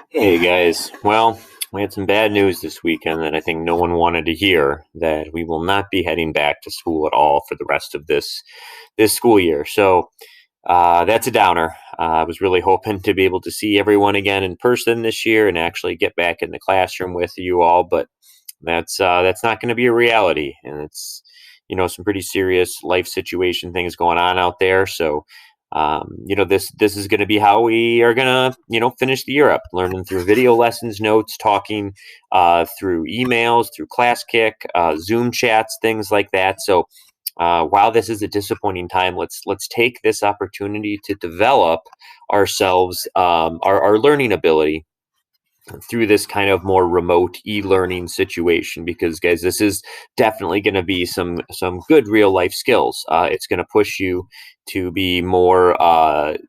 Hey guys, well, we had some bad news this weekend that I think no one wanted to hear, that we will not be heading back to school at all for the rest of this school year. So that's a downer. I was really hoping to be able to see everyone again in person this year and actually get back in the classroom with you all, but that's not going to be a reality, and it's some pretty serious life situation things going on out there. So this is going to be how we are going to finish the year up, learning through video lessons, notes, talking through emails, through ClassKick, Zoom chats, things like that. So while this is a disappointing time, let's take this opportunity to develop ourselves, our learning ability through this kind of more remote e-learning situation, because guys, this is definitely going to be some good real life skills. It's going to push you to be more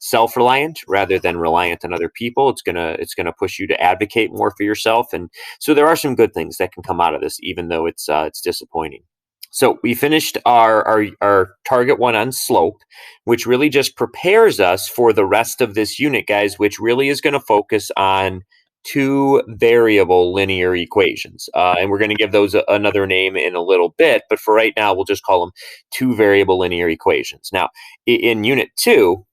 self-reliant rather than reliant on other people. It's gonna push you to advocate more for yourself, and so there are some good things that can come out of this, even though it's disappointing. So we finished our target one on slope, which really just prepares us for the rest of this unit, guys, which really is going to focus on two variable linear equations. And we're going to give those another name in a little bit, but for right now, we'll just call them two variable linear equations. Now, in Unit 2,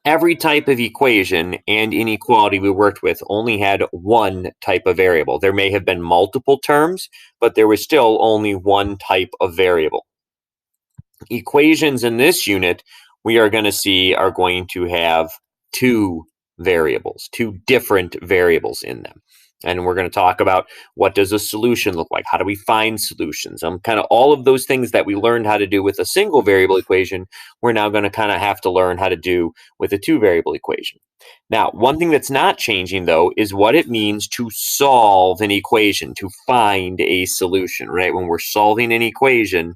every type of equation and inequality we worked with only had one type of variable. There may have been multiple terms, but there was still only one type of variable. Equations in this unit, we are going to see, are going to have two variables, two different variables in them. And we're going to talk about what does a solution look like? How do we find solutions? Kind of all of those things that we learned how to do with a single variable equation, we're now going to kind of have to learn how to do with a two variable equation. Now, one thing that's not changing, though, is what it means to solve an equation, to find a solution, right? When we're solving an equation,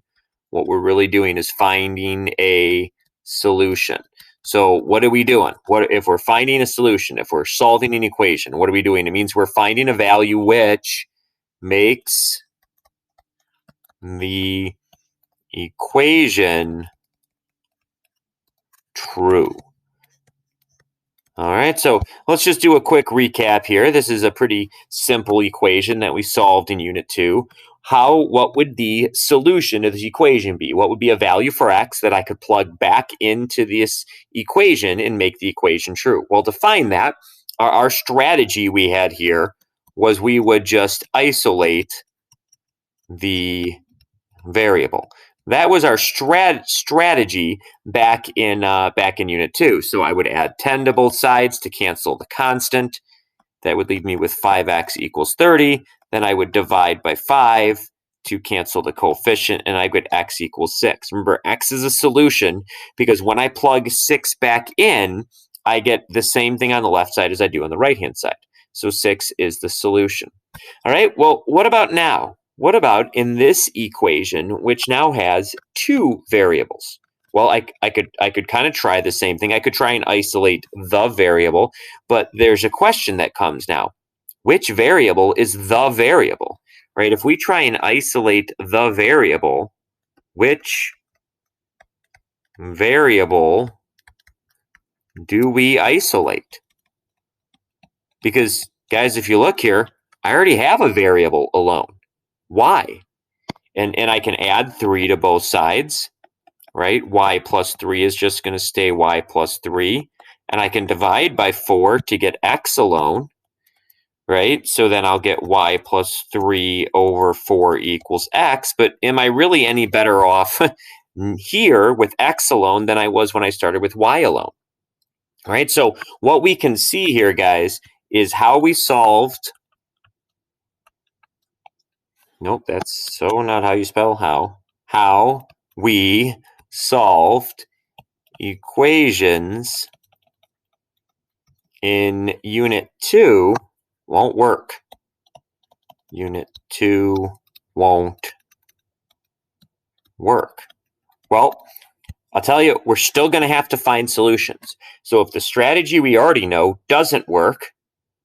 what we're really doing is finding a solution. So what are we doing? What if we're finding a solution? If we're solving an equation, what are we doing? It means we're finding a value which makes the equation true. All right, so let's just do a quick recap here. This is a pretty simple equation that we solved in Unit 2. What would the solution of this equation be? What would be a value for x that I could plug back into this equation and make the equation true? Well, to find that, our strategy we had here was we would just isolate the variable. That was our strategy back in Unit 2. So I would add 10 to both sides to cancel the constant. That would leave me with 5x equals 30. Then I would divide by 5 to cancel the coefficient, and I get x equals 6. Remember, x is a solution because when I plug 6 back in, I get the same thing on the left side as I do on the right-hand side. So 6 is the solution. All right, well, what about now? What about in this equation, which now has two variables? Well, I could kind of try the same thing. I could try and isolate the variable, but there's a question that comes now. Which variable is the variable, right? If we try and isolate the variable, which variable do we isolate? Because, guys, if you look here, I already have a variable alone. Y. And I can add 3 to both sides, right? Y plus 3 is just going to stay y plus 3. And I can divide by 4 to get x alone, right? So then I'll get y plus 3 over 4 equals x. But am I really any better off here with x alone than I was when I started with y alone? All right, so what we can see here, guys, is how we solved. Nope, that's so not how you spell how. How we solved equations in Unit 2 won't work. Unit 2 won't work. Well, I'll tell you, we're still going to have to find solutions. So if the strategy we already know doesn't work,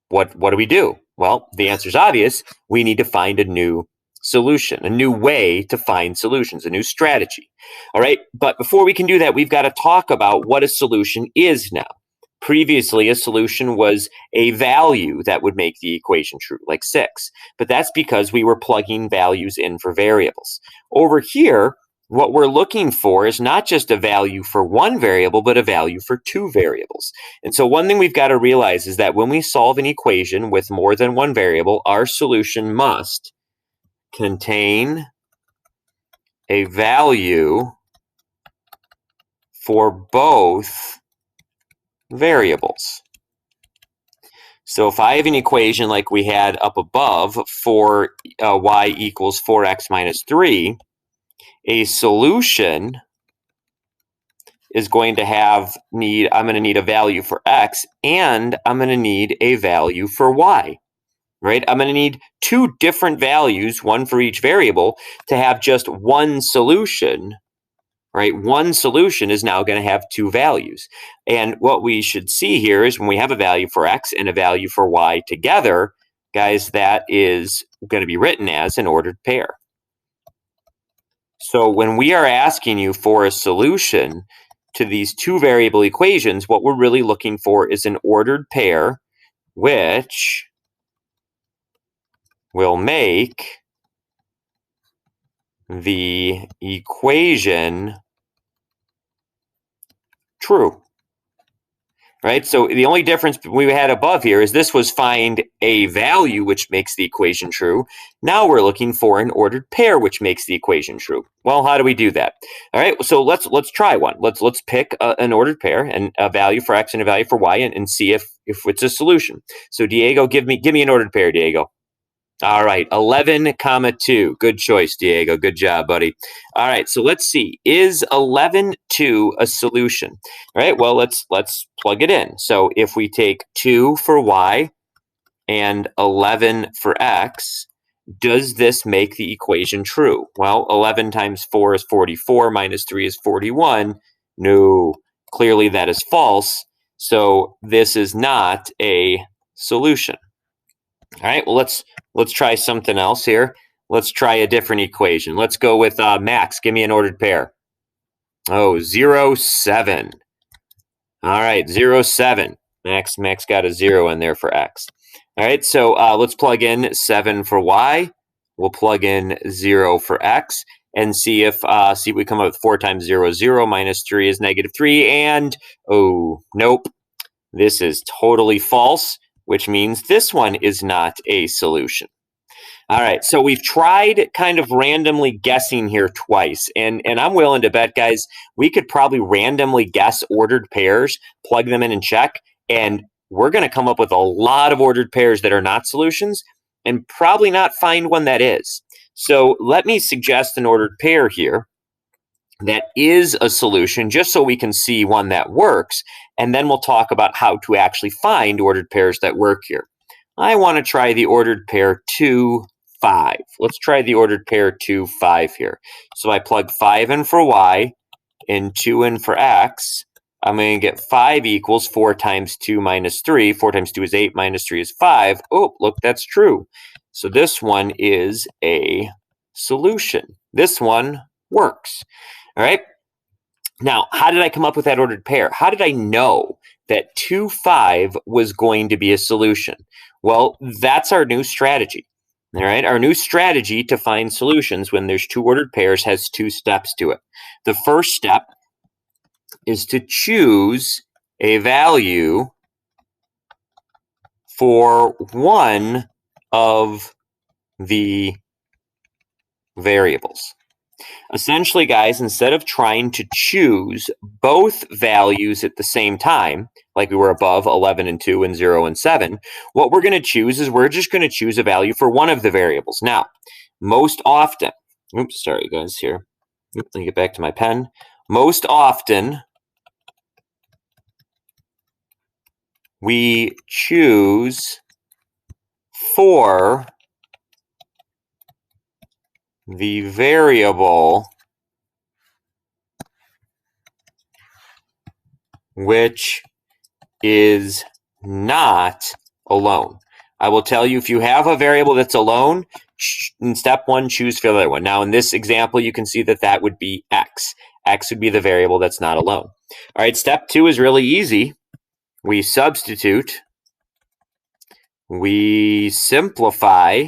what do we do? Well, the answer is obvious. We need to find a new solution, a new way to find solutions, a new strategy. All right, but before we can do that, we've got to talk about what a solution is now. Previously, a solution was a value that would make the equation true, like 6. But that's because we were plugging values in for variables. Over here, what we're looking for is not just a value for one variable, but a value for two variables. And so one thing we've got to realize is that when we solve an equation with more than one variable, our solution must contain a value for both variables. So if I have an equation like we had up above for y equals 4x minus 3, a solution is going to I'm going to need a value for x, and I'm going to need a value for y, right? I'm going to need two different values, one for each variable, to have just one solution, right? One solution is now going to have two values. And what we should see here is when we have a value for x and a value for y together, guys, that is going to be written as an ordered pair. So when we are asking you for a solution to these two variable equations, what we're really looking for is an ordered pair which will make the equation true. Right? So the only difference we had above here is this was find a value which makes the equation true. Now we're looking for an ordered pair which makes the equation true. Well, how do we do that? All right, so let's try one. Let's pick an ordered pair and a value for x and a value for y and see if it's a solution. So Diego, give me an ordered pair, Diego. All right, 11, 2. Good choice, Diego. Good job, buddy. All right, so let's see. Is 11, 2 a solution? All right, well, let's plug it in. So if we take 2 for y and 11 for x, does this make the equation true? Well, 11 times 4 is 44, minus 3 is 41. No, clearly that is false. So this is not a solution. All right, well, let's try something else here. Let's try a different equation. Let's go with Max. Give me an ordered pair. Oh, 0, 7. All right, 0, 7. Max got a 0 in there for x. All right, so let's plug in 7 for y. We'll plug in 0 for x and see if we come up with 4 times 0, 0, minus 3 is negative 3. And, oh, nope, this is totally false, which means this one is not a solution. All right, so we've tried kind of randomly guessing here twice, and I'm willing to bet, guys, we could probably randomly guess ordered pairs, plug them in and check, and we're going to come up with a lot of ordered pairs that are not solutions and probably not find one that is. So let me suggest an ordered pair here that is a solution, just so we can see one that works, and then we'll talk about how to actually find ordered pairs that work here. I want to try the ordered pair 2, 5. Let's try the ordered pair 2, 5 here. So I plug 5 in for y and 2 in for x. I'm going to get 5 equals 4 times 2 minus 3. 4 times 2 is 8, minus 3 is 5. Oh, look, that's true. So this one is a solution. This one works. All right. Now, how did I come up with that ordered pair? How did I know that 2, 5 was going to be a solution? Well, that's our new strategy. All right. Our new strategy to find solutions when there's two ordered pairs has two steps to it. The first step is to choose a value for one of the variables. Essentially, guys, instead of trying to choose both values at the same time, like we were above 11 and 2 and 0 and 7, what we're going to choose is we're just going to choose a value for one of the variables. Now, most often, oops, sorry, guys, here. Let me get back to my pen. Most often, we choose for the variable which is not alone. I will tell you, if you have a variable that's alone, in step 1, choose for the other one. Now, in this example, you can see that that would be x. X would be the variable that's not alone. All right, step 2 is really easy. we substitute, we simplify,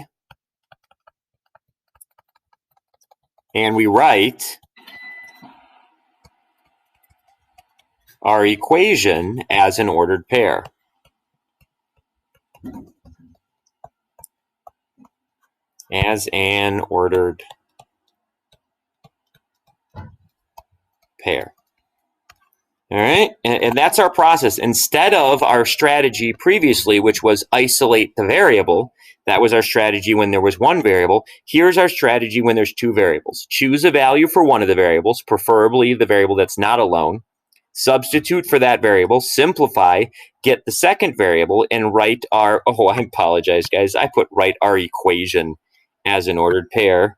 and we write our equation as an ordered pair. As an ordered pair. All right, and that's our process. Instead of our strategy previously, which was isolate the variable, that was our strategy when there was one variable. Here's our strategy when there's two variables. Choose a value for one of the variables, preferably the variable that's not alone. Substitute for that variable, simplify, get the second variable, and write our, oh, I apologize, guys. I put write our equation as an ordered pair.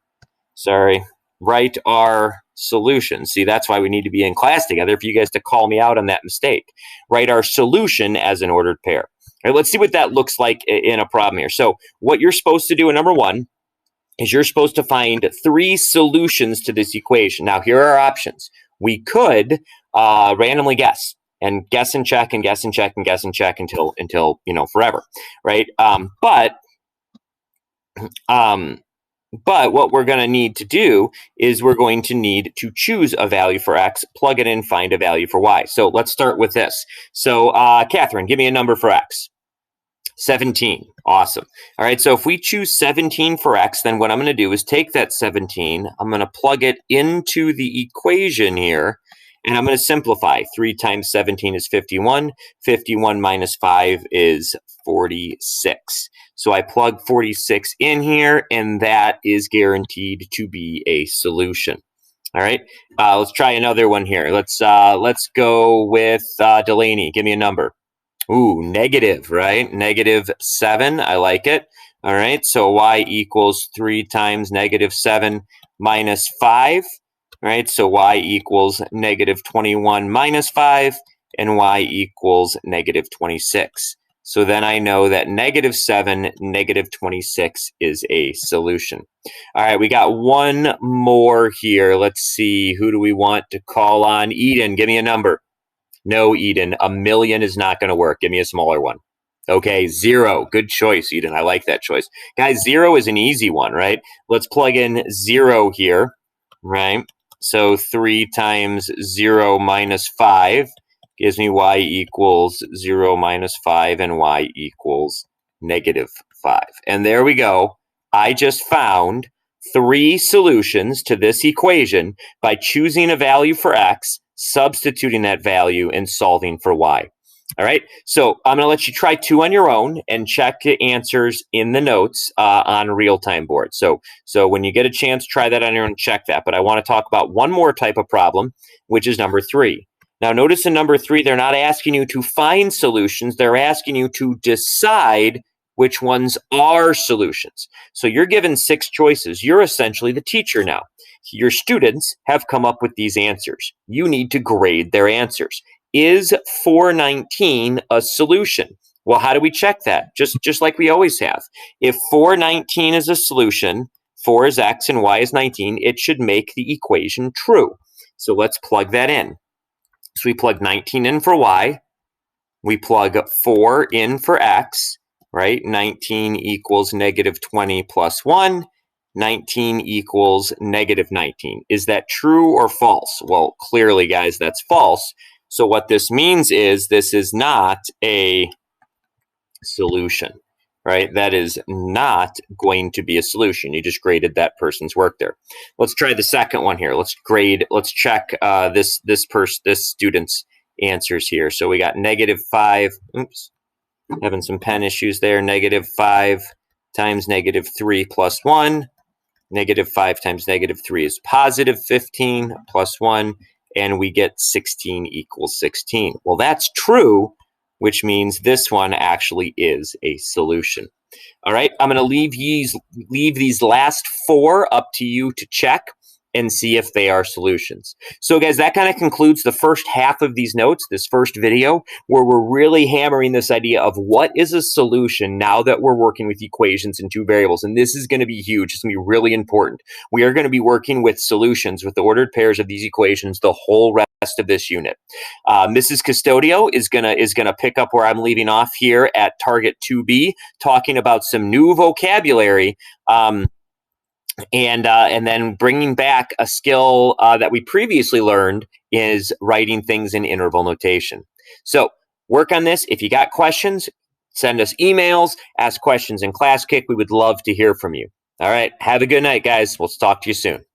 Sorry. Write our solution. See, that's why we need to be in class together, for you guys to call me out on that mistake. Write our solution as an ordered pair. All right, let's see what that looks like in a problem here. So what you're supposed to do in number one is you're supposed to find three solutions to this equation. Now, here are our options. We could randomly guess and guess and check and guess and check and guess and check until forever, right? But what we're going to need to do is we're going to need to choose a value for x, plug it in, find a value for y. So let's start with this. So Catherine, give me a number for x. 17. Awesome. All right, so if we choose 17 for x, then what I'm going to do is take that 17, I'm going to plug it into the equation here, and I'm going to simplify. 3 times 17 is 51. 51 minus 5 is 46. So I plug 46 in here, and that is guaranteed to be a solution. All right, let's try another one here. Let's go with Delaney. Give me a number. Ooh, negative, right? -7. I like it. All right, so y equals 3 times -7 minus 5. All right, so y equals -21 minus 5, and y equals -26. So then I know that -7, -26 is a solution. All right, we got one more here. Let's see, who do we want to call on? Eden, give me a number. No, Eden, 1,000,000 is not going to work. Give me a smaller one. Okay, 0. Good choice, Eden. I like that choice. Guys, 0 is an easy one, right? Let's plug in 0 here, right? So 3 times 0 minus 5 gives me y equals 0 minus 5, and y equals -5. And there we go. I just found 3 solutions to this equation by choosing a value for x, substituting that value, and solving for y. All right, so I'm going to let you try 2 on your own and check the answers in the notes on real-time board. So when you get a chance, try that on your own and check that. But I want to talk about one more type of problem, which is number 3. Now, notice in number 3, they're not asking you to find solutions. They're asking you to decide which ones are solutions. So you're given 6 choices. You're essentially the teacher now. Your students have come up with these answers. You need to grade their answers. Is 419 a solution? Well, how do we check that? Just like we always have. If 419 is a solution, 4 is x and y is 19, it should make the equation true. So let's plug that in. So we plug 19 in for y. We plug 4 in for x, right? 19 equals -20 plus 1. 19 equals -19. Is that true or false? Well, clearly, guys, that's false. So what this means is this is not a solution, right? That is not going to be a solution. You just graded that person's work there. Let's try the second one here. Let's check this student's answers here. So we got -5. Oops, having some pen issues there. -5 times -3 plus 1. -5 times -3 is +15 plus 1, and we get 16 equals 16. Well, that's true, which means this one actually is a solution. All right, I'm going to leave these last 4 up to you to check and see if they are solutions. So guys, that kind of concludes the first half of these notes, this first video, where we're really hammering this idea of what is a solution now that we're working with equations in 2 variables. And this is going to be huge. It's going to be really important. We are going to be working with solutions with the ordered pairs of these equations the whole rest rest of this unit. Mrs. Custodio is gonna pick up where I'm leaving off here at Target 2B, talking about some new vocabulary. And then bringing back a skill that we previously learned is writing things in interval notation. So work on this. If you got questions, send us emails, ask questions in Class Kick. We would love to hear from you. All right. Have a good night, guys. We'll talk to you soon.